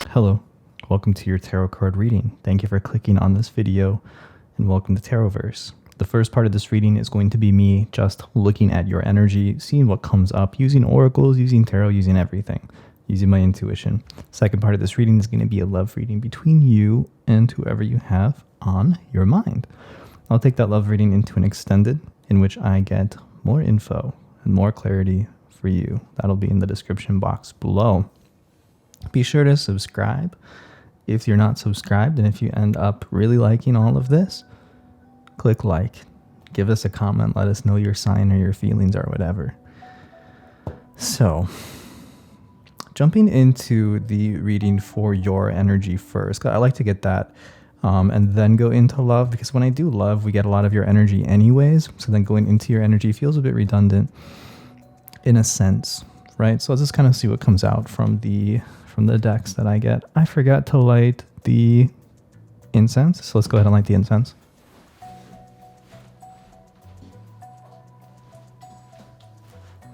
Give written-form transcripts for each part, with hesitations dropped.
Hello, welcome to your tarot card reading. Thank you for clicking on this video and welcome to TAROVERSE. The first part of this reading is going to be me just looking at your energy, seeing what comes up, using oracles, using tarot, using everything, using my intuition. Second part of this reading is going to be a love reading between you and whoever you have on your mind. I'll take that love reading into an extended in which I get more info and more clarity for you. That'll be in the description box below. Be sure to subscribe if you're not subscribed, and if you end up really liking all of this, click like, give us a comment, let us know your sign or your feelings or whatever. So, jumping into the reading for your energy first, I like to get that and then go into love, because when I do love, we get a lot of your energy anyways, so then going into your energy feels a bit redundant in a sense, right? So let's just kind of see what comes out from the decks that I get. I forgot to light the incense, so let's go ahead and light the incense.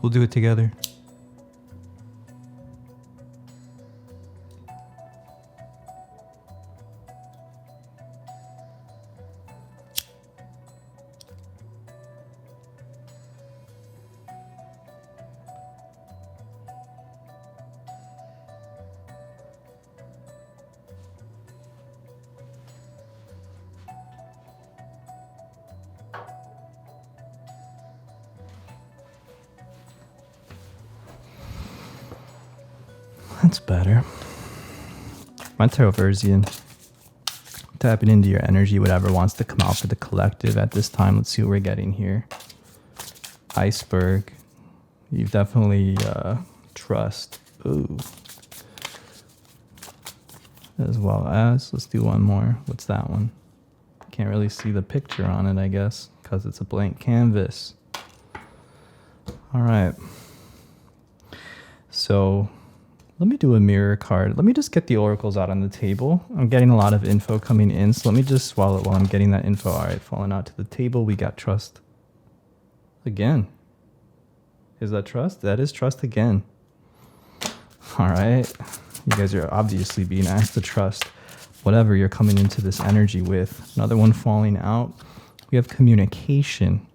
We'll do it together. That's better. My Taroversian, tapping into your energy, whatever wants to come out for the collective at this time. Let's see what we're getting here. Iceberg. You've definitely trust. Ooh. As well as, let's do one more. What's that one? Can't really see the picture on it, I guess, because it's a blank canvas. All right. So let me do a mirror card. Let me just get the oracles out on the table. I'm getting a lot of info coming in, so let me just swallow it while I'm getting that info. All right, falling out to the table, we got trust. Again. Is that trust? That is trust again. All right. You guys are obviously being asked to trust whatever you're coming into this energy with. Another one falling out. We have communication.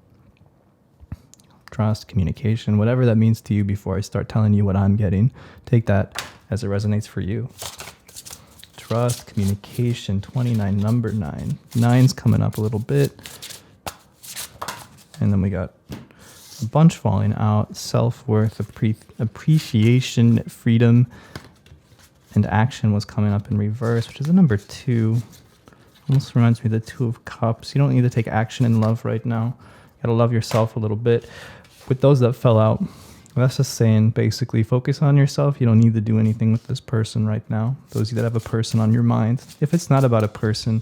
Trust, communication, whatever that means to you. Before I start telling you what I'm getting, take that as it resonates for you. Trust, communication, 29, number 9. 9's coming up a little bit. And then we got a bunch falling out. Self-worth, appreciation, freedom, and action was coming up in reverse, which is a number 2. Almost reminds me of the 2 of Cups. You don't need to take action in love right now. You gotta love yourself a little bit. With those that fell out, that's just saying basically focus on yourself. You don't need to do anything with this person right now. Those of you that have a person on your mind, if it's not about a person,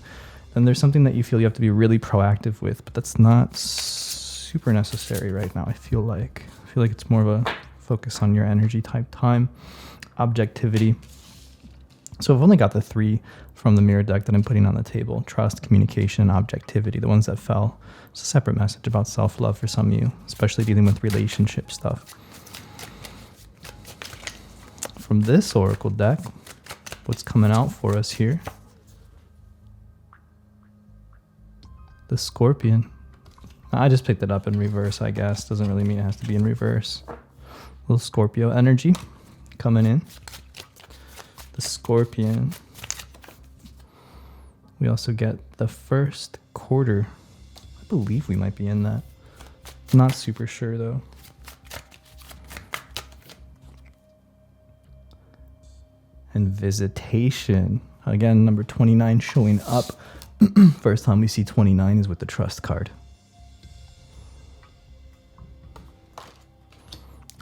then there's something that you feel you have to be really proactive with, but that's not super necessary right now. I feel like it's more of a focus on your energy type time. Objectivity. So I've only got the 3 from the mirror deck that I'm putting on the table. Trust, communication, and objectivity. The ones that fell. It's a separate message about self-love for some of you, especially dealing with relationship stuff. From this oracle deck, what's coming out for us here? The Scorpion. I just picked it up in reverse, I guess. Doesn't really mean it has to be in reverse. A little Scorpio energy coming in. The Scorpion. We also get the first quarter. I believe we might be in that. Not super sure though. And visitation. Again, number 29 showing up. First time we see 29 is with the trust card.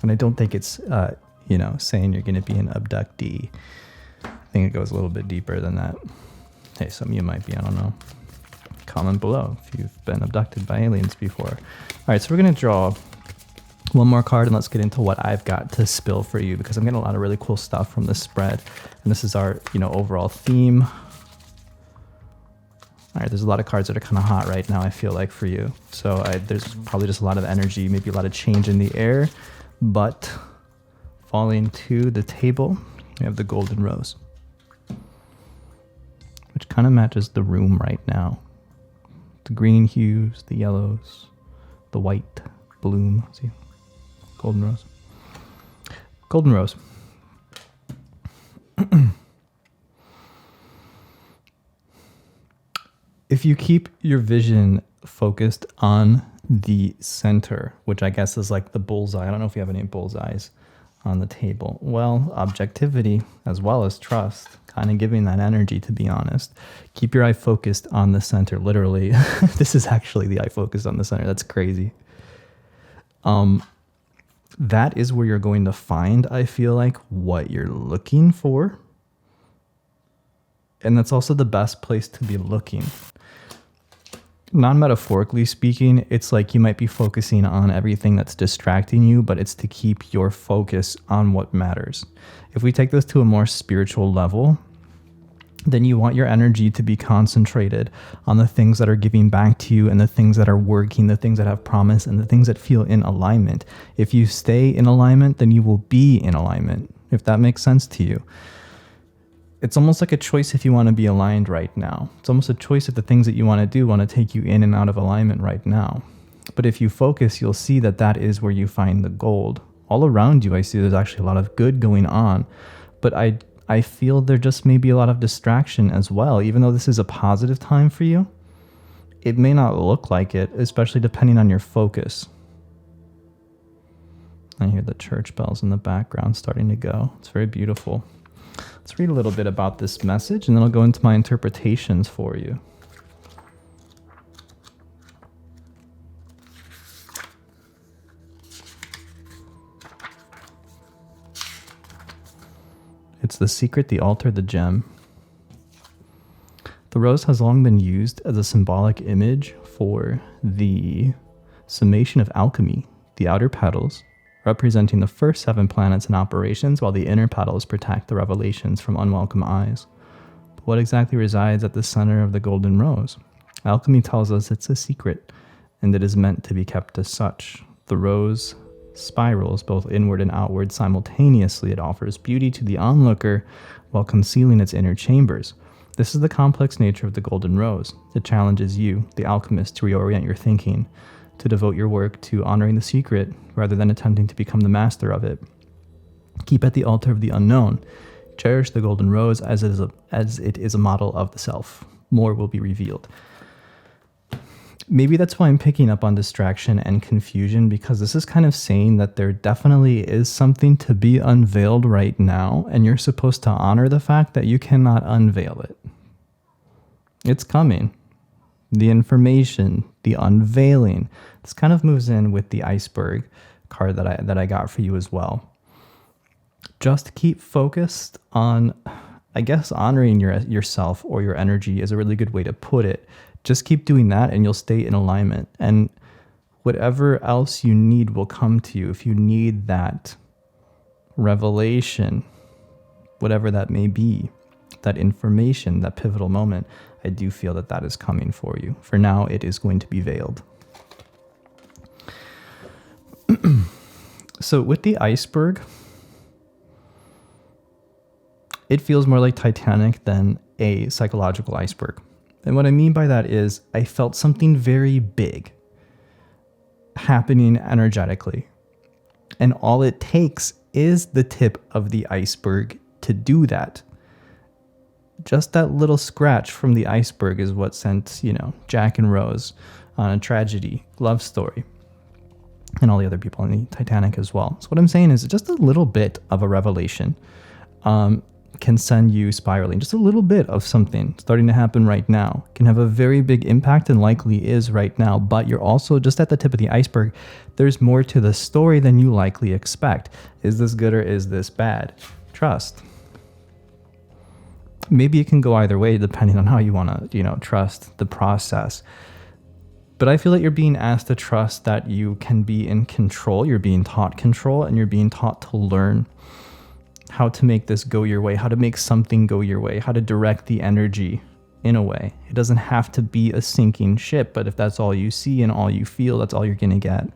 And I don't think it's, saying you're going to be an abductee. I think it goes a little bit deeper than that. Hey, some of you might be, I don't know. Comment below if you've been abducted by aliens before. All right, so we're going to draw one more card and let's get into what I've got to spill for you, because I'm getting a lot of really cool stuff from this spread. And this is our, overall theme. All right, there's a lot of cards that are kind of hot right now, I feel like, for you. So there's probably just a lot of energy, maybe a lot of change in the air. But falling to the table, we have the golden rose. which kind of matches the room right now. The green hues, the yellows, the white bloom. See? Golden rose. Golden rose. If you keep your vision focused on the center, which I guess is like the bullseye. I don't know if you have any bullseyes on the table. Well, objectivity as well as trust, kind of giving that energy, to be honest. Keep your eye focused on the center, literally. This is actually the eye focused on the center. That's crazy. That is where you're going to find, I feel like, what you're looking for. And that's also the best place to be looking. Non-metaphorically speaking, it's like you might be focusing on everything that's distracting you, but it's to keep your focus on what matters. If we take this to a more spiritual level, then you want your energy to be concentrated on the things that are giving back to you and the things that are working, the things that have promise, and the things that feel in alignment. If you stay in alignment, then you will be in alignment, if that makes sense to you. It's almost like a choice if you want to be aligned right now. It's almost a choice if the things that you want to do want to take you in and out of alignment right now. But if you focus, you'll see that that is where you find the gold. All around you, I see there's actually a lot of good going on. But I feel there just may be a lot of distraction as well. Even though this is a positive time for you, it may not look like it, especially depending on your focus. I hear the church bells in the background starting to go. It's very beautiful. Let's read a little bit about this message, and then I'll go into my interpretations for you. It's the secret, the altar, the gem. The rose has long been used as a symbolic image for the summation of alchemy, the outer petals representing the first 7 planets in operations, while the inner petals protect the revelations from unwelcome eyes. But what exactly resides at the center of the golden rose? Alchemy tells us it's a secret, and it is meant to be kept as such. The rose spirals both inward and outward simultaneously. It offers beauty to the onlooker while concealing its inner chambers. This is the complex nature of the golden rose. It challenges you, the alchemist, to reorient your thinking, to devote your work to honoring the secret rather than attempting to become the master of it. Keep at the altar of the unknown. Cherish the golden rose as it is a model of the self. More will be revealed. Maybe that's why I'm picking up on distraction and confusion, because this is kind of saying that there definitely is something to be unveiled right now, and you're supposed to honor the fact that you cannot unveil it. It's coming. The information, the unveiling. This kind of moves in with the iceberg card that I got for you as well. Just keep focused on, I guess, honoring yourself or your energy is a really good way to put it. Just keep doing that and you'll stay in alignment. And whatever else you need will come to you. If you need that revelation, whatever that may be, that information, that pivotal moment, I do feel that that is coming for you. For now, it is going to be veiled. So with the iceberg, it feels more like Titanic than a psychological iceberg. And what I mean by that is I felt something very big happening energetically. And all it takes is the tip of the iceberg to do that. Just that little scratch from the iceberg is what sent, Jack and Rose on a tragedy love story. And all the other people in the Titanic as well. So what I'm saying is just a little bit of a revelation can send you spiraling. Just a little bit of something starting to happen right now can have a very big impact, and likely is right now. But you're also just at the tip of the iceberg. There's more to the story than you likely expect. Is this good or is this bad? Trust. Maybe it can go either way depending on how you want to, trust the process. But I feel that you're being asked to trust that you can be in control. You're being taught control, and you're being taught to learn how to make this go your way, how to make something go your way, how to direct the energy in a way. It doesn't have to be a sinking ship, but if that's all you see and all you feel, that's all you're going to get.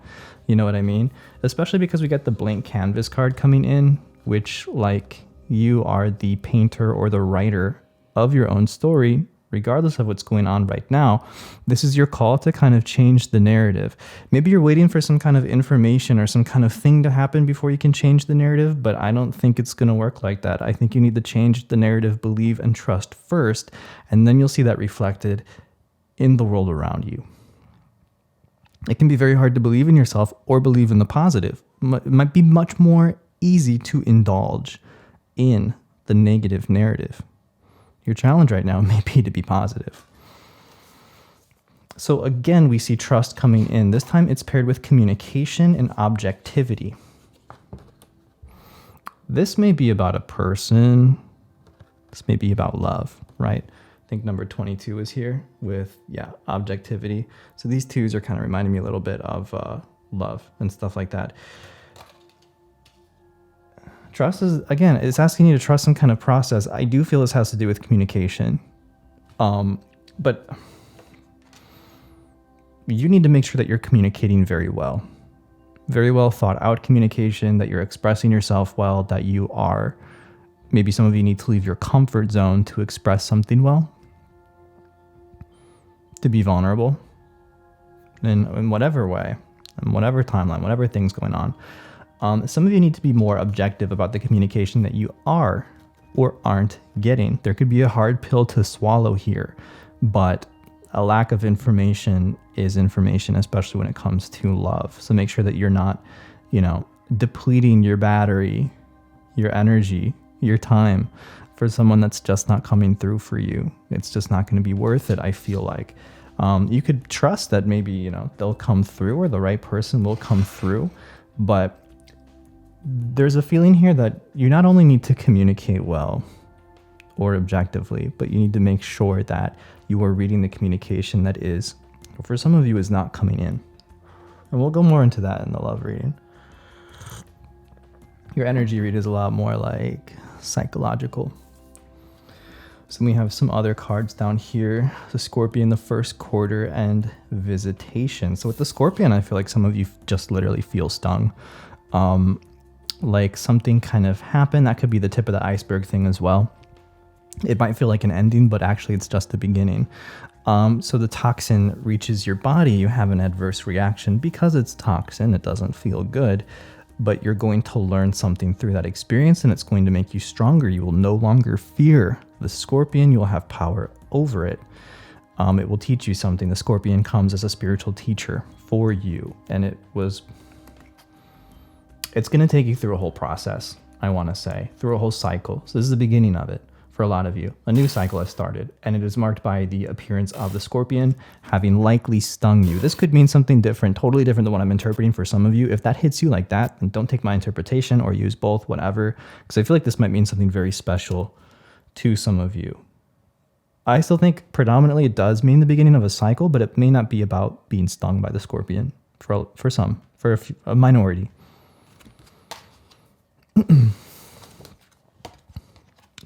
You know what I mean? Especially because we get the blank canvas card coming in, which, like, you are the painter or the writer of your own story, regardless of what's going on right now, this is your call to kind of change the narrative. Maybe you're waiting for some kind of information or some kind of thing to happen before you can change the narrative, but I don't think it's going to work like that. I think you need to change the narrative, believe and trust first, and then you'll see that reflected in the world around you. It can be very hard to believe in yourself or believe in the positive. It might be much more easy to indulge in the negative narrative. Your challenge right now may be to be positive. So again, we see trust coming in. This time it's paired with communication and objectivity. This may be about a person. This may be about love, right? I think number 22 is here with, objectivity. So these twos are kind of reminding me a little bit of love and stuff like that. Trust is, again, it's asking you to trust some kind of process. I do feel this has to do with communication. But you need to make sure that you're communicating very well thought out communication, that you're expressing yourself well, that you are, maybe some of you need to leave your comfort zone to express something well, to be vulnerable in whatever way, in whatever timeline, whatever thing's going on. Some of you need to be more objective about the communication that you are or aren't getting. There could be a hard pill to swallow here, but a lack of information is information, especially when it comes to love. So make sure that you're not, depleting your battery, your energy, your time for someone that's just not coming through for you. It's just not going to be worth it, I feel like. You could trust that maybe, they'll come through or the right person will come through, but there's a feeling here that you not only need to communicate well or objectively, but you need to make sure that you are reading the communication that is, for some of you, is not coming in. And we'll go more into that in the love reading. Your energy read is a lot more like psychological. So we have some other cards down here. The Scorpion, the first quarter, and visitation. So with the Scorpion, I feel like some of you just literally feel stung. Like something kind of happened. That could be the tip of the iceberg thing as well. It might feel like an ending, but actually it's just the beginning. So the toxin reaches your body. You have an adverse reaction because it's toxin. It doesn't feel good, but you're going to learn something through that experience, and it's going to make you stronger. You will no longer fear the Scorpion. You'll have power over it. It will teach you something. The Scorpion comes as a spiritual teacher for you, and it's going to take you through a whole process, I want to say, through a whole cycle. So this is the beginning of it for a lot of you. A new cycle has started, and it is marked by the appearance of the Scorpion having likely stung you. This could mean something different, totally different than what I'm interpreting for some of you. If that hits you like that, then don't take my interpretation or use both, whatever, because I feel like this might mean something very special to some of you. I still think predominantly it does mean the beginning of a cycle, but it may not be about being stung by the Scorpion for some, for a minority.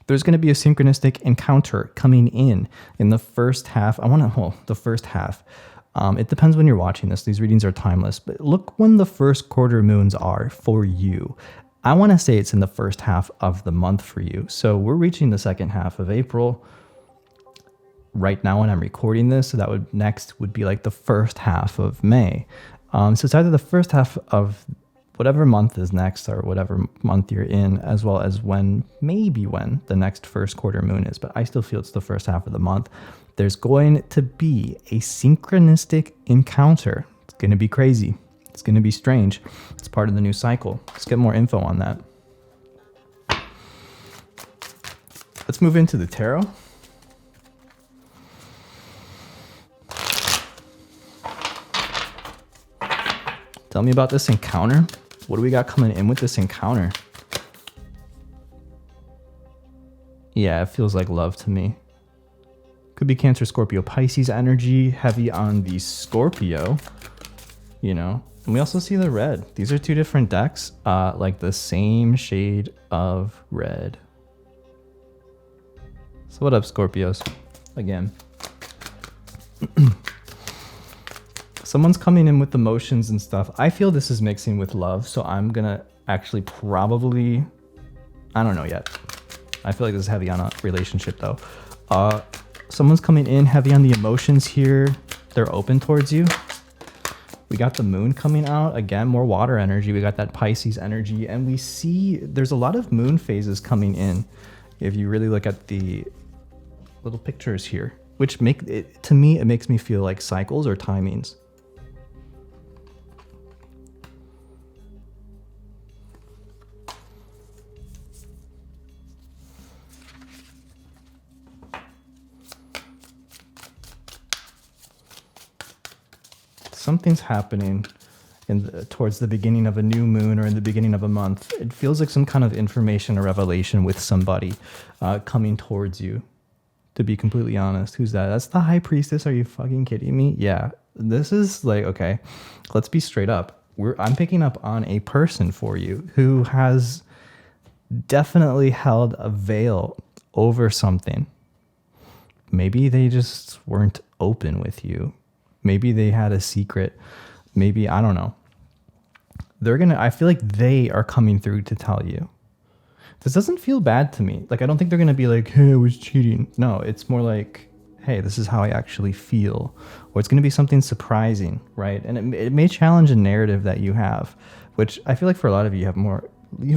There's going to be a synchronistic encounter coming in the first half. The first half. It depends when you're watching this. These readings are timeless, but look when the first quarter moons are for you. I want to say it's in the first half of the month for you. So we're reaching the second half of April right now when I'm recording this. So that would be like the first half of May. So it's either the first half of whatever month is next or whatever month you're in, as well as when the next first quarter moon is. But I still feel it's the first half of the month. There's going to be a synchronistic encounter. It's going to be crazy. It's going to be strange. It's part of the new cycle. Let's get more info on that. Let's move into the tarot. Tell me about this encounter. What do we got coming in with this encounter? Yeah, it feels like love to me. Could be Cancer, Scorpio, Pisces energy, heavy on the Scorpio, And we also see the red. These are two different decks, like the same shade of red. So what up, Scorpios? Again. Someone's coming in with emotions and stuff. I feel this is mixing with love, so I'm gonna actually probably, I don't know yet. I feel like this is heavy on a relationship though. Someone's coming in heavy on the emotions here. They're open towards you. We got the moon coming out. Again, more water energy. We got that Pisces energy. And we see there's a lot of moon phases coming in. If you really look at the little pictures here, which make it, to me, it makes me feel like cycles or timings. Something's happening towards the beginning of a new moon or in the beginning of a month. It feels like some kind of information or revelation with somebody coming towards you. To be completely honest, who's that? That's the high priestess. Are you fucking kidding me? Yeah, this is like, okay, let's be straight up. I'm picking up on a person for you who has definitely held a veil over something. Maybe they just weren't open with you. Maybe they had a secret. Maybe, I don't know. I feel like they are coming through to tell you. This doesn't feel bad to me. Like, I don't think they're going to be like, hey, I was cheating. No, it's more like, hey, this is how I actually feel. Or it's going to be something surprising, right? And it may challenge a narrative that you have, which I feel like for a lot of you, you have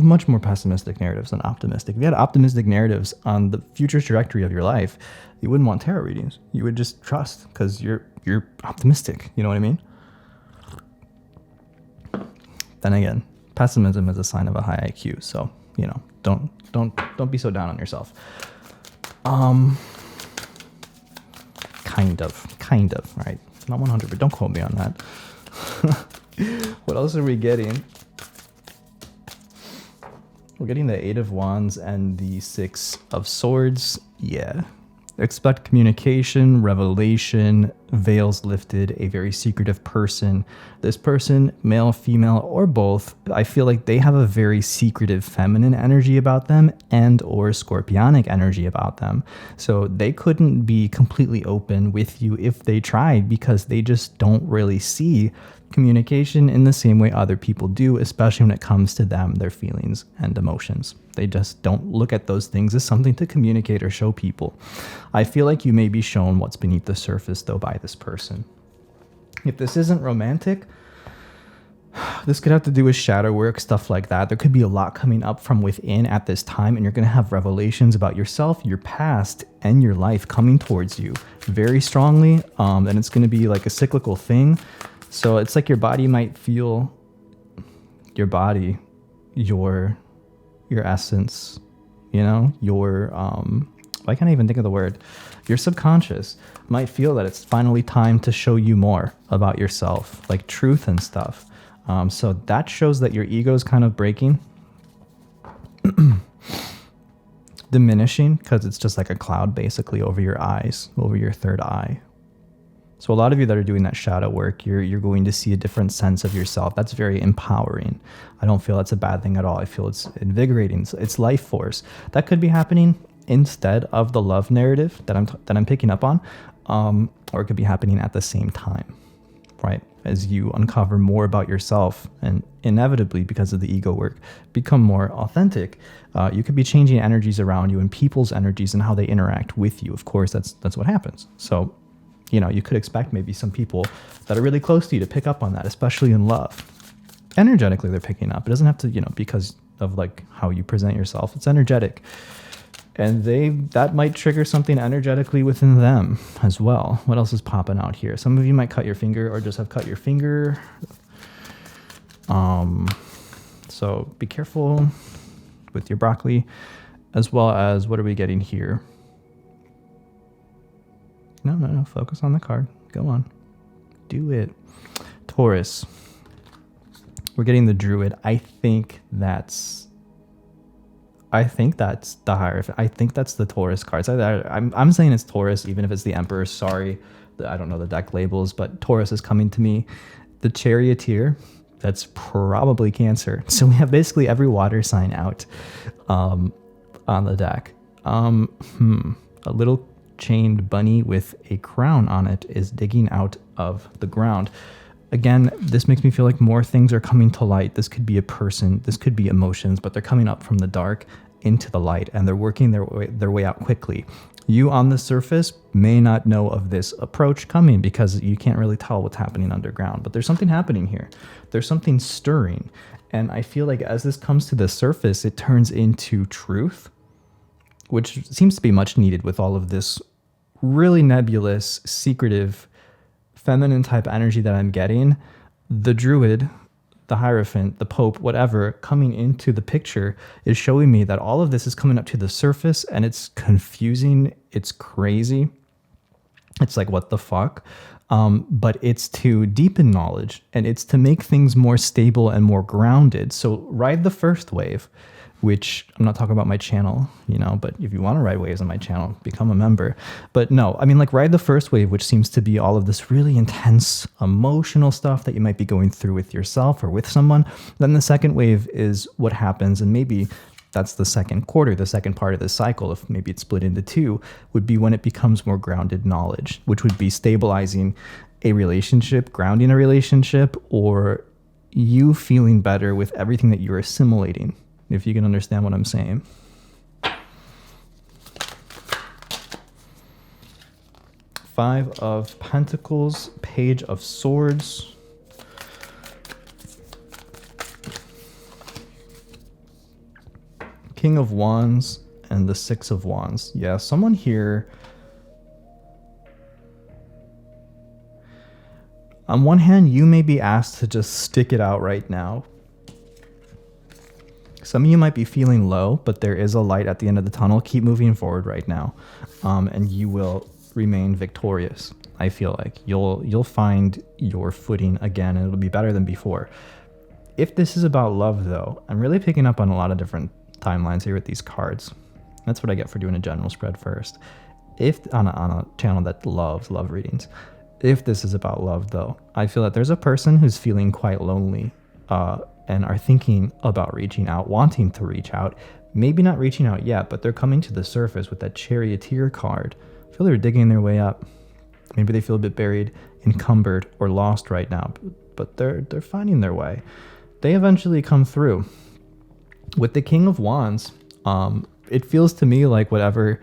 much more pessimistic narratives than optimistic. If you had optimistic narratives on the future trajectory of your life, you wouldn't want tarot readings. You would just trust because you're optimistic. You know what I mean? Then again, pessimism is a sign of a high IQ. So, you know, don't be so down on yourself. Kind of, right? Not 100, but don't quote me on that. What else are we getting? We're getting the 8 of Wands and the 6 of Swords. Yeah. Expect communication, revelation, veils lifted, a very secretive person. This person, male, female, or both, I feel like they have a very secretive feminine energy about them and or scorpionic energy about them. So they couldn't be completely open with you if they tried because they just don't really see communication in the same way other people do, especially when it comes to them, their feelings and emotions. They just don't look at those things as something to communicate or show people. I feel like you may be shown what's beneath the surface, though, by this person. If this isn't romantic, this could have to do with shadow work, stuff like that. There could be a lot coming up from within at this time, and you're going to have revelations about yourself, your past, and your life coming towards you very strongly. And it's going to be like a cyclical thing. So it's like your body might feel your essence, you know, I can't even think of the word. Your subconscious might feel that it's finally time to show you more about yourself, like truth and stuff. So that shows that your ego is kind of breaking, diminishing, because it's just like a cloud basically over your eyes, over your third eye. So a lot of you that are doing that shadow work, you're going to see a different sense of yourself. That's very empowering. I don't feel that's a bad thing at all. I feel it's invigorating. It's life force. That could be happening instead of the love narrative that I'm picking up on, or it could be happening at the same time, right? As you uncover more about yourself and inevitably, because of the ego work, become more authentic. You could be changing energies around you and people's energies and how they interact with you. Of course, that's what happens. So, you know, you could expect maybe some people that are really close to you to pick up on that, especially in love. Energetically, they're picking up. It doesn't have to, you know, because of like how you present yourself. It's energetic. And that might trigger something energetically within them as well. What else is popping out here? Some of you might cut your finger or just have cut your finger. So be careful with your broccoli, as well as what are we getting here? No. Focus on the card. Go on. Do it. Taurus. We're getting the Druid. I think that's the Hierophant. I think that's the Taurus cards. I'm saying it's Taurus, even if it's the Emperor. Sorry, I don't know the deck labels, but Taurus is coming to me. The Charioteer. That's probably Cancer. So we have basically every water sign out on the deck. A little chained bunny with a crown on it is digging out of the ground. Again, this makes me feel like more things are coming to light. This could be a person, this could be emotions, but they're coming up from the dark into the light, and they're working their way out quickly. You on the surface may not know of this approach coming because you can't really tell what's happening underground, but there's something happening here. There's something stirring. And I feel like as this comes to the surface, it turns into truth, which seems to be much needed with all of this really nebulous, secretive, feminine type energy that I'm getting. The druid, the Hierophant, the Pope, whatever, coming into the picture is showing me that all of this is coming up to the surface, and it's confusing. It's crazy. It's like, what the fuck? But it's to deepen knowledge, and it's to make things more stable and more grounded. So ride the first wave, which I'm not talking about my channel, you know, but if you want to ride waves on my channel, become a member. But no, I mean, like, ride the first wave, which seems to be all of this really intense emotional stuff that you might be going through with yourself or with someone. Then the second wave is what happens, and maybe that's the second quarter, the second part of the cycle, if maybe it's split into two, would be when it becomes more grounded knowledge, which would be stabilizing a relationship, grounding a relationship, or you feeling better with everything that you're assimilating, if you can understand what I'm saying. Five of Pentacles, Page of Swords, King of Wands, and the Six of Wands. Yeah, someone here, on one hand, you may be asked to just stick it out right now. Some of you might be feeling low, but there is a light at the end of the tunnel. Keep moving forward right now, and you will remain victorious. I feel like you'll find your footing again, and it'll be better than before. If this is about love, though, I'm really picking up on a lot of different timelines here with these cards. That's what I get for doing a general spread first. If on a channel that loves love readings, if this is about love, though, I feel that there's a person who's feeling quite lonely, and are thinking about reaching out, wanting to reach out, maybe not reaching out yet, but they're coming to the surface with that Charioteer card. I feel they're digging their way up. Maybe they feel a bit buried, encumbered, or lost right now, but they're finding their way. They eventually come through. With the King of Wands, it feels to me like whatever,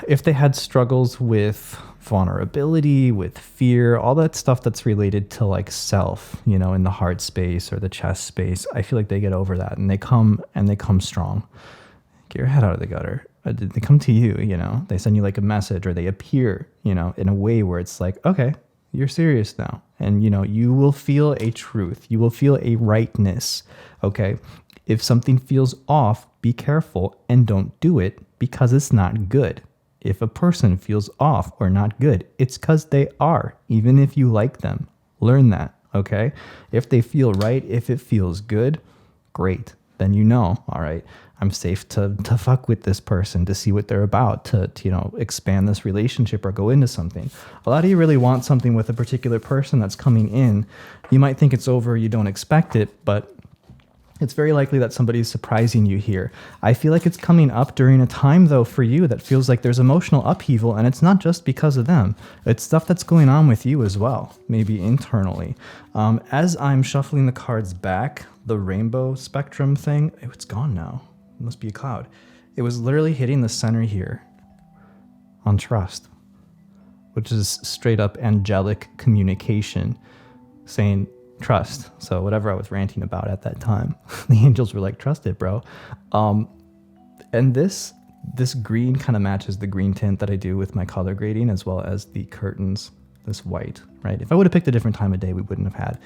if they had struggles with vulnerability, with fear, all that stuff that's related to like self, you know, in the heart space or the chest space, I feel like they get over that, and they come strong. Get your head out of the gutter. They come to you, you know, they send you like a message, or they appear, you know, in a way where it's like, okay, you're serious now. And, you know, you will feel a truth. You will feel a rightness. Okay. If something feels off, be careful and don't do it, because it's not good. If a person feels off or not good, it's because they are, even if you like them. Learn that. Okay. If they feel right, if it feels good, great. Then you know, all right, I'm safe to fuck with this person, to see what they're about, to you know, expand this relationship or go into something. A lot of you really want something with a particular person that's coming in. You might think it's over, you don't expect it, but it's very likely that somebody's surprising you here. I feel like it's coming up during a time, though, for you that feels like there's emotional upheaval, and it's not just because of them. It's stuff that's going on with you as well, maybe internally. As I'm shuffling the cards back, the rainbow spectrum thing, it's gone now. It must be a cloud. It was literally hitting the center here on trust, which is straight up angelic communication saying, trust. So whatever I was ranting about at that time, the angels were like, trust it, bro. And this green kind of matches the green tint that I do with my color grading, as well as the curtains, this white, right? If I would have picked a different time of day, we wouldn't have had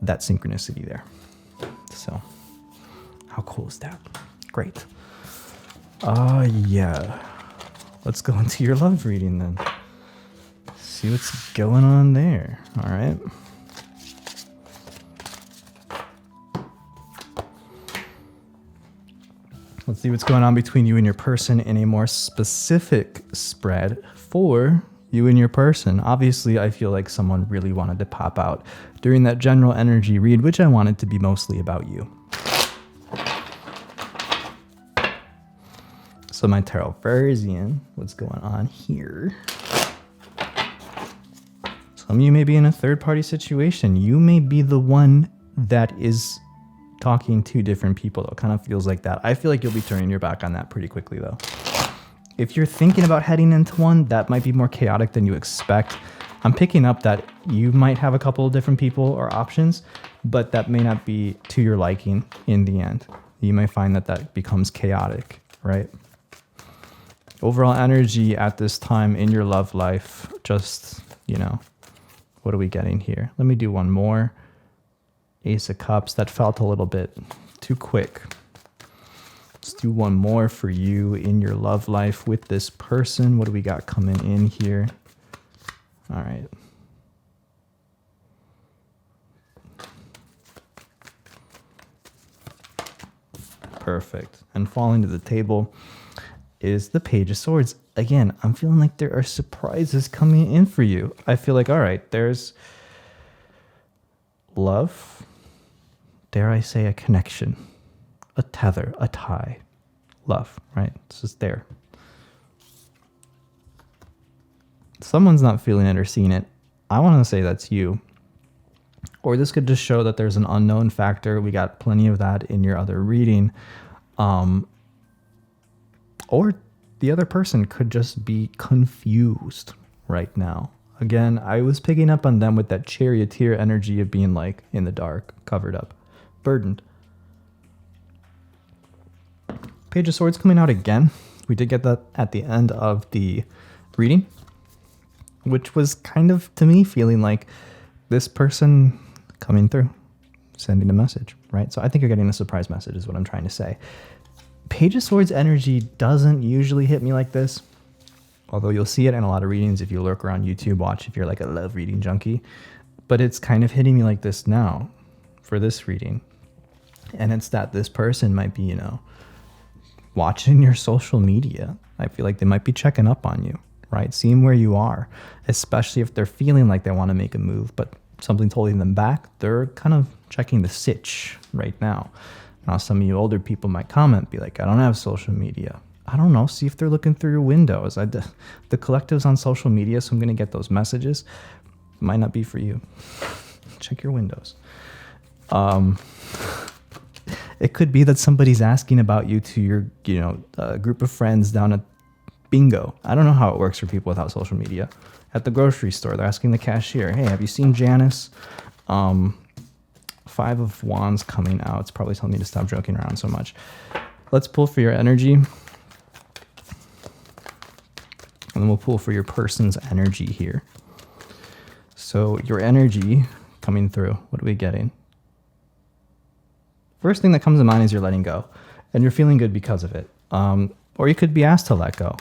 that synchronicity there. So how cool is that? Great. Yeah. Let's go into your love reading then. See what's going on there. All right. Let's see what's going on between you and your person in a more specific spread for you and your person. Obviously, I feel like someone really wanted to pop out during that general energy read, which I wanted to be mostly about you. So my TAROVERSE, what's going on here? Some of you may be in a third-party situation. You may be the one that is talking to different people, though. Kind of feels like that. I feel like you'll be turning your back on that pretty quickly, though. If you're thinking about heading into one, that might be more chaotic than you expect. I'm picking up that you might have a couple of different people or options, but that may not be to your liking in the end. You may find that that becomes chaotic, right? Overall energy at this time in your love life, just, you know, what are we getting here? Let me do one more. Ace of Cups. That felt a little bit too quick. Let's do one more for you in your love life with this person. What do we got coming in here? All right. Perfect. And falling to the table is the Page of Swords. Again, I'm feeling like there are surprises coming in for you. I feel like, all right, there's love. Dare I say a connection, a tether, a tie. Love, right? It's just there. Someone's not feeling it or seeing it. I want to say that's you. Or this could just show that there's an unknown factor. We got plenty of that in your other reading. Or the other person could just be confused right now. Again, I was picking up on them with that charioteer energy of being like in the dark, covered up, burdened. Page of Swords coming out again. We did get that at the end of the reading, which was kind of, to me, feeling like this person coming through, sending a message, right? So I think you're getting a surprise message is what I'm trying to say. Page of Swords energy doesn't usually hit me like this, although you'll see it in a lot of readings if you lurk around YouTube, watch if you're like a love reading junkie. But it's kind of hitting me like this now for this reading. And it's that this person might be, you know, watching your social media. I feel like they might be checking up on you, right? Seeing where you are, especially if they're feeling like they want to make a move, but something's holding them back. They're kind of checking the sitch right now. Now, some of you older people might comment, be like, I don't have social media. I don't know. See if they're looking through your windows. The collective's on social media, so I'm going to get those messages. Might not be for you. Check your windows. It could be that somebody's asking about you to your, group of friends down at bingo. I don't know how it works for people without social media. At the grocery store, they're asking the cashier, hey, have you seen Janice? Five of Wands coming out. It's probably telling me to stop joking around so much. Let's pull for your energy. And then we'll pull for your person's energy here. So your energy coming through. What are we getting? First thing that comes to mind is you're letting go. And you're feeling good because of it. Or you could be asked to let go.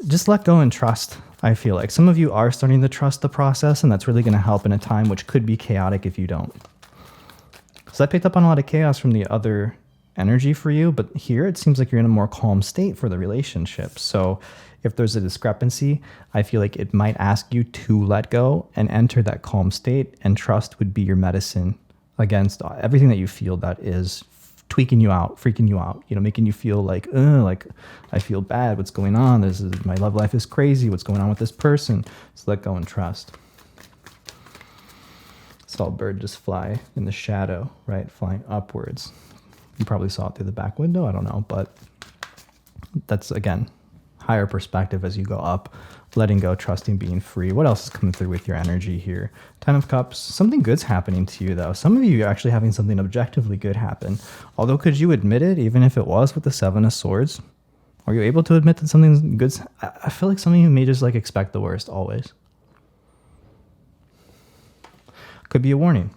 Just let go and trust, I feel like. Some of you are starting to trust the process, and that's really going to help in a time which could be chaotic if you don't. So I picked up on a lot of chaos from the other energy for you, but here it seems like you're in a more calm state for the relationship. So if there's a discrepancy, I feel like it might ask you to let go and enter that calm state, and trust would be your medicine against everything that you feel that is tweaking you out, freaking you out, making you feel like I feel bad. What's going on? My love life is crazy. What's going on with this person? So let go and trust. Saw a bird just fly in the shadow, right? Flying upwards. You probably saw it through the back window. I don't know, but that's, again, higher perspective as you go up, letting go, trusting, being free. What else is coming through with your energy here? 10 of Cups. Something good's happening to you, though. Some of you are actually having something objectively good happen. Although, could you admit it, even if it was with the 7 of Swords? Are you able to admit that something good's... I feel like some of you may just expect the worst always. Could be a warning.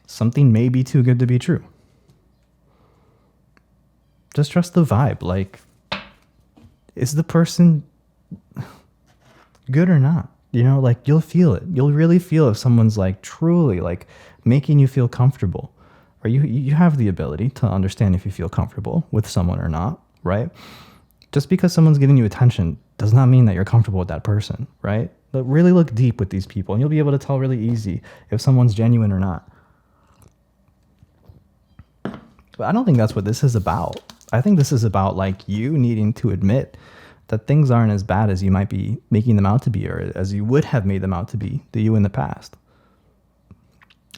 Something may be too good to be true. Just trust the vibe. Is the person good or not? You'll feel it. You'll really feel if someone's truly making you feel comfortable. Or you have the ability to understand if you feel comfortable with someone or not, right? Just because someone's giving you attention does not mean that you're comfortable with that person, right? But really look deep with these people, and you'll be able to tell really easy if someone's genuine or not. But I don't think that's what this is about. I think this is about you needing to admit that things aren't as bad as you might be making them out to be, or as you would have made them out to be, the you in the past.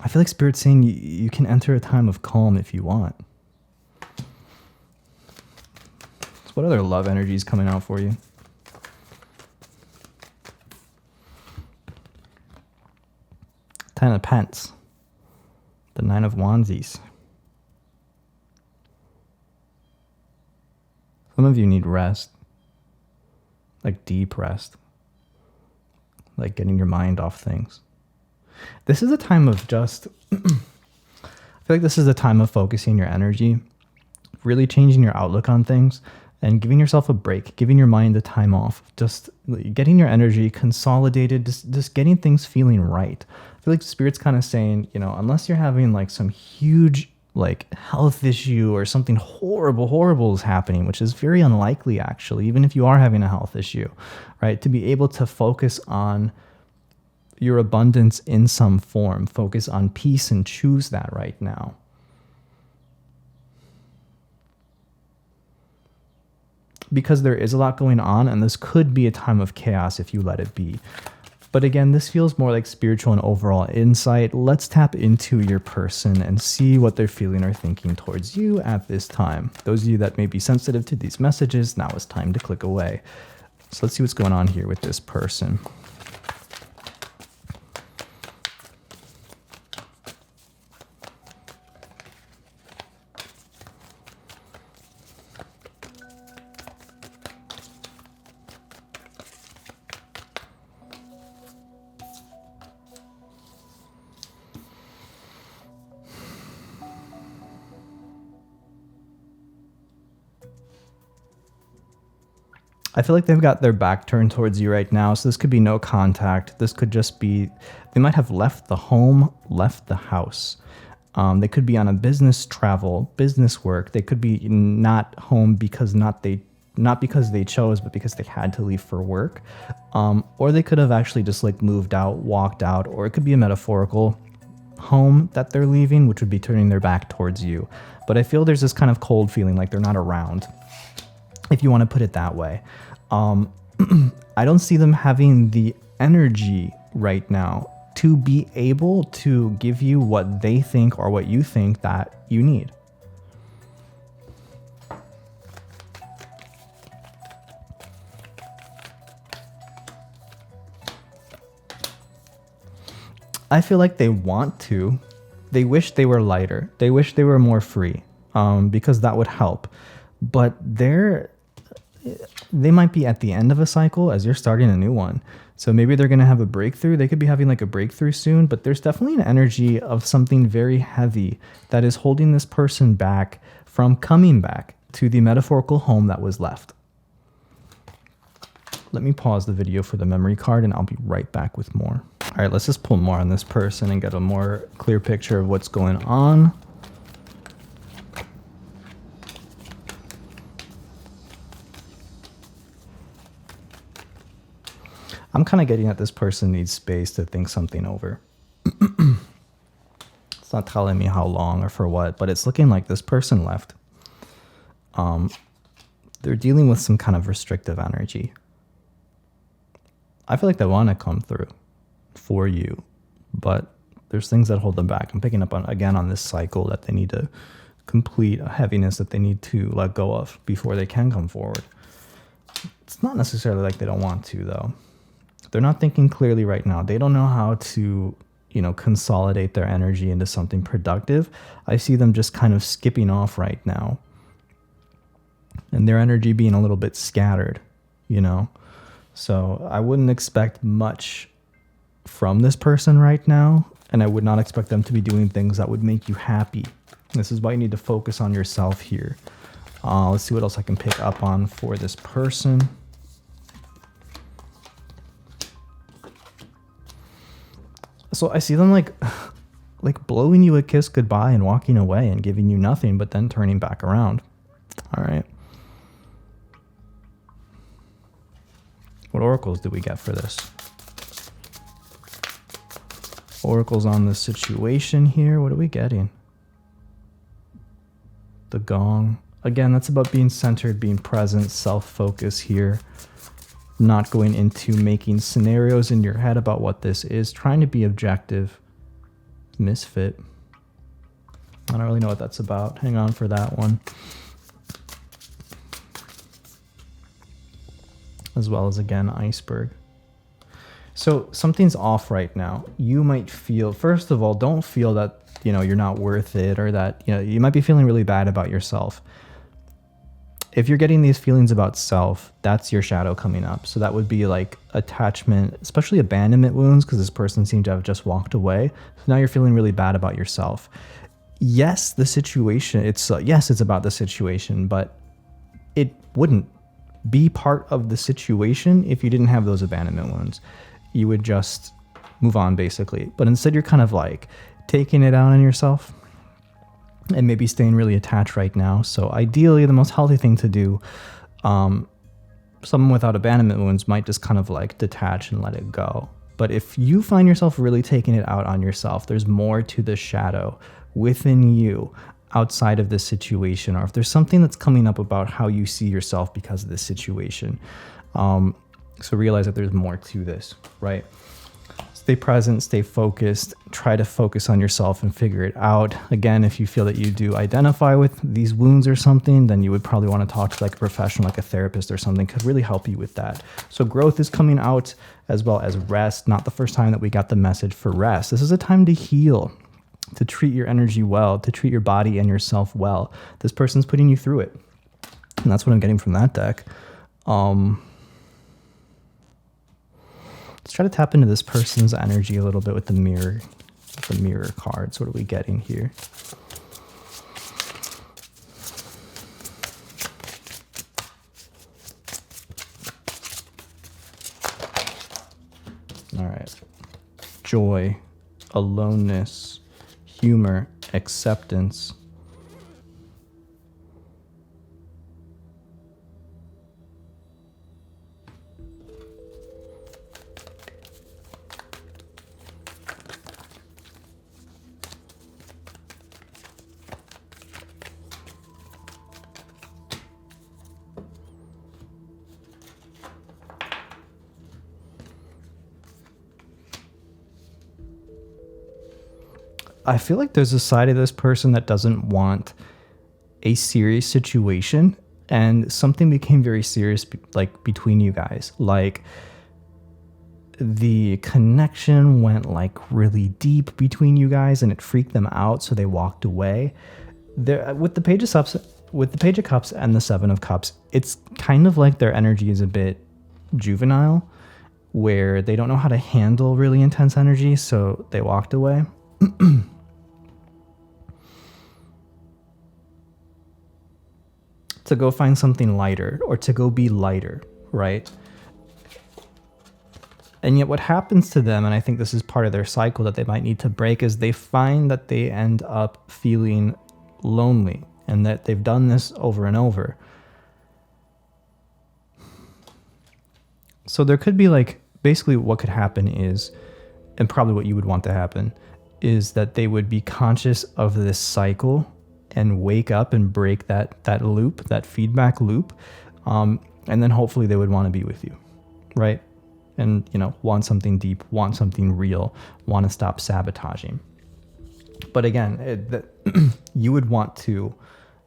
I feel like Spirit's saying you can enter a time of calm if you want. So what other love energy is coming out for you? Ten of Pence. The Nine of Wandsies. Some of you need rest. Like deep rest. Like getting your mind off things. This is a time of just... I feel like this is a time of focusing your energy. Really changing your outlook on things. And giving yourself a break. Giving your mind the time off. Just getting your energy consolidated. Just getting things feeling right. I feel like Spirit's kind of saying, you know, unless you're having like some huge like health issue or something horrible is happening, which is very unlikely actually, even if you are having a health issue, right? To be able to focus on your abundance in some form, focus on peace and choose that right now. Because there is a lot going on and this could be a time of chaos if you let it be. But again, this feels more like spiritual and overall insight. Let's tap into your person and see what they're feeling or thinking towards you at this time. Those of you that may be sensitive to these messages, now is time to click away. So let's see what's going on here with this person. I feel like they've got their back turned towards you right now, so this could be no contact. This could just be, they might have left the home, left the house. They could be on a business travel, business work. They could be not home because not because they chose, but because they had to leave for work. Or they could have actually just like moved out, walked out, or it could be a metaphorical home that they're leaving, which would be turning their back towards you. But I feel there's this kind of cold feeling like they're not around, if you want to put it that way. I don't see them having the energy right now to be able to give you what they think or what you think that you need. I feel like they want to. They wish they were lighter. They wish they were more free, because that would help. But they might be at the end of a cycle as you're starting a new one. So maybe they're going to have a breakthrough. They could be having like a breakthrough soon, but there's definitely an energy of something very heavy that is holding this person back from coming back to the metaphorical home that was left. Let me pause the video for the memory card and I'll be right back with more. All right, let's just pull more on this person and get a more clear picture of what's going on. I'm kind of getting that this person needs space to think something over. It's not telling me how long or for what, but it's looking like this person left. They're dealing with some kind of restrictive energy. I feel like they want to come through for you, but there's things that hold them back. I'm picking up on, again, on this cycle that they need to complete, a heaviness that they need to let go of before they can come forward. It's not necessarily like they don't want to, though. They're not thinking clearly right now. They don't know how to, consolidate their energy into something productive. I see them just kind of skipping off right now. And their energy being a little bit scattered, So I wouldn't expect much from this person right now. And I would not expect them to be doing things that would make you happy. This is why you need to focus on yourself here. Let's see what else I can pick up on for this person. So I see them like blowing you a kiss goodbye and walking away and giving you nothing, but then turning back around. All right. What oracles do we get for this? Oracles on the situation here. What are we getting? The gong. Again, that's about being centered, being present, self-focus here. Not going into making scenarios in your head about what this is, trying to be objective, Misfit. I don't really know what that's about. Hang on for that one. As well as, again, iceberg. So something's off right now. You might feel, first of all, don't feel that, you know, you're not worth it, or that, you know, you might be feeling really bad about yourself. If you're getting these feelings about self, that's your shadow coming up. So that would be like attachment, especially abandonment wounds, because this person seemed to have just walked away. So now you're feeling really bad about yourself. Yes, the situation, yes, it's about the situation, but it wouldn't be part of the situation if you didn't have those abandonment wounds. You would just move on, basically. But instead, you're kind of like taking it out on yourself and maybe staying really attached right now. So ideally, the most healthy thing to do, someone without abandonment wounds might just kind of like detach and let it go. But if you find yourself really taking it out on yourself, there's more to the shadow within you outside of this situation, or if there's something that's coming up about how you see yourself because of this situation. So realize that there's more to this, right? Stay present, stay focused, try to focus on yourself and figure it out. Again, if you feel that you do identify with these wounds or something, then you would probably want to talk to like a professional, like a therapist or something, could really help you with that. So growth is coming out, as well as rest. Not the first time that we got the message for rest. This is a time to heal, to treat your energy well, to treat your body and yourself well. This person's putting you through it. And that's what I'm getting from that deck. Let's try to tap into this person's energy a little bit with the mirror cards. What are we getting here? All right. Joy, aloneness, humor, acceptance. I feel like there's a side of this person that doesn't want a serious situation, and something became very serious like between you guys. Like the connection went like really deep between you guys and it freaked them out, so they walked away. There with the Page of Cups and the Seven of Cups, it's kind of like their energy is a bit juvenile, where they don't know how to handle really intense energy, so they walked away. To go find something lighter, or to go be lighter, right? And yet what happens to them, and I think this is part of their cycle that they might need to break, is they find that they end up feeling lonely, and that they've done this over and over. So there could be like, basically what could happen is, and probably what you would want to happen, is that they would be conscious of this cycle and wake up and break that loop, that feedback loop. And then hopefully they would want to be with you, right? And, you know, want something deep, want something real, want to stop sabotaging. But again, you would want to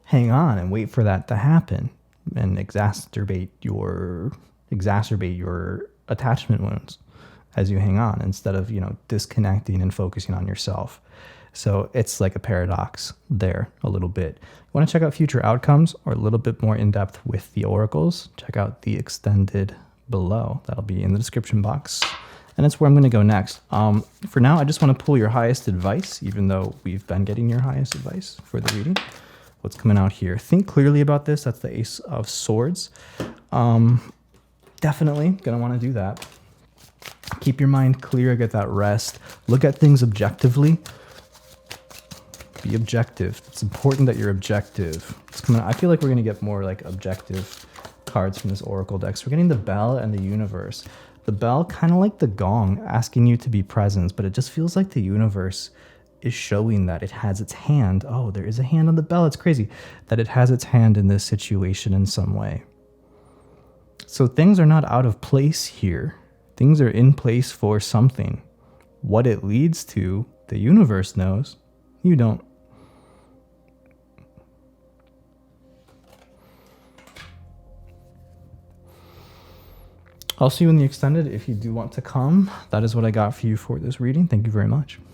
hang on and wait for that to happen and exacerbate your attachment wounds as you hang on, instead of, you know, disconnecting and focusing on yourself. So it's like a paradox there a little bit. You want to check out future outcomes or a little bit more in depth with the oracles, check out the extended below. That'll be in the description box. And that's where I'm going to go next. For now, I just want to pull your highest advice, even though we've been getting your highest advice for the reading. What's coming out here? Think clearly about this. That's the Ace of Swords. Definitely going to want to do that. Keep your mind clear, get that rest. Look at things objectively. Be objective. It's important that you're objective. It's coming. I feel like we're going to get more like objective cards from this oracle deck. So we're getting the Bell and the Universe. The Bell, kind of like the gong, asking you to be present, but it just feels like the universe is showing that it has its hand. Oh, there is a hand on the bell. It's crazy that it has its hand in this situation in some way. So things are not out of place here. Things are in place for something. What it leads to The universe knows. You don't. I'll see you in the extended if you do want to come. That is what I got for you for this reading. Thank you very much.